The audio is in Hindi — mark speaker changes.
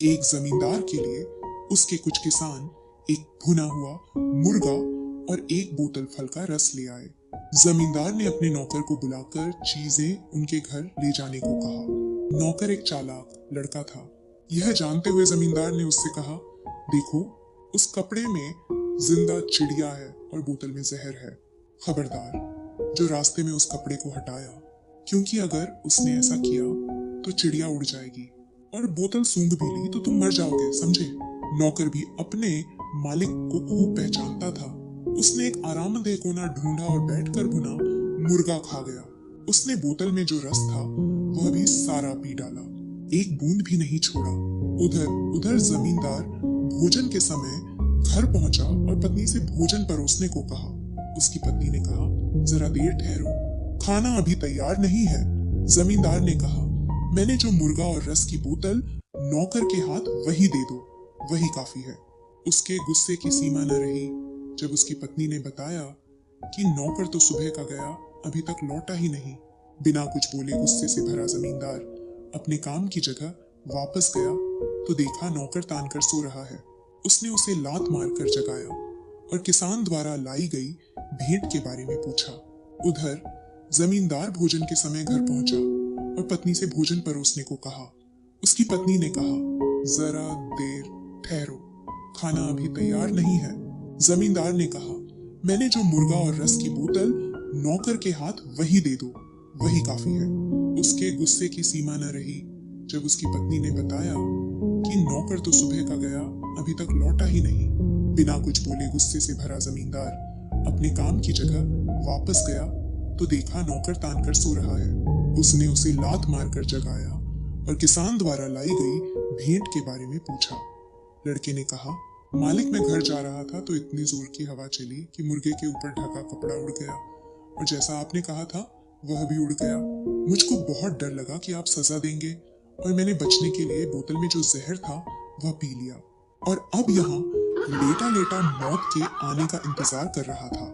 Speaker 1: एक जमींदार के लिए उसके कुछ किसान एक भुना हुआ मुर्गा और एक बोतल फल का रस ले आए। जमींदार ने अपने नौकर को बुलाकर चीजें उनके घर ले जाने को कहा। नौकर एक चालाक लड़का था। यह जानते हुए जमींदार ने उससे कहा, देखो, उस कपड़े में जिंदा चिड़िया है और बोतल में जहर है। खबरदार जो रास्ते में उस कपड़े को हटाया, क्योंकि अगर उसने ऐसा किया तो चिड़िया उड़ जाएगी और बोतल सूंघ भी ली तो तुम मर जाओगे, समझे। नौकर भी अपने मालिक को खूब पहचानता था। उसने एक आरामदेह कोना ढूंढा और बैठकर भुना मुर्गा खा गया। उसने बोतल में जो रस था वह भी सारा पी डाला, एक बूंद भी नहीं छोड़ा। उधर जमींदार भोजन के समय घर पहुंचा और पत्नी से भोजन परोसने को कहा। उसकी पत्नी ने कहा, जरा देर ठहरो, खाना अभी तैयार नहीं है। जमींदार ने कहा, मैंने जो मुर्गा और रस की बोतल नौकर के हाथ वही दे दो, वही काफी है। उसके गुस्से की सीमा न रही जब उसकी पत्नी ने बताया कि नौकर तो सुबह का गया, अभी तक लौटा ही नहीं। बिना कुछ बोले गुस्से से भरा जमींदार अपने काम की जगह वापस गया तो देखा नौकर तान कर सो रहा है। उसने उसे लात मारकर जगाया और किसान द्वारा लाई गई भेंट के बारे में पूछा। उधर जमींदार भोजन के समय घर पहुंचा और पत्नी से भोजन परोसने को कहा। उसकी पत्नी ने कहा, जरा देर ठहरो, खाना अभी तैयार नहीं है। जमींदार ने कहा, मैंने जो मुर्गा और रस की बोतल नौकर के हाथ वही दे दो, वही काफी है। उसके गुस्से की सीमा न रही जब उसकी पत्नी ने बताया कि नौकर तो सुबह का गया, अभी तक लौटा ही नहीं। बिना कुछ बोले गुस्से से भरा जमींदार अपने काम की जगह वापस गया तो देखा नौकर तान कर सो रहा है। उसने उसे लात मारकर जगाया और किसान द्वारा लाई गई भेंट के बारे में पूछा। लड़के ने कहा, मालिक, मैं घर जा रहा था तो इतनी जोर की हवा चली कि मुर्गे के ऊपर ढका कपड़ा उड़ गया और जैसा आपने कहा था वह भी उड़ गया। मुझको बहुत डर लगा कि आप सजा देंगे और मैंने बचने के लिए बोतल में जो जहर था वह पी लिया और अब यहाँ लेटा लेटा मौत के आने का इंतजार कर रहा था।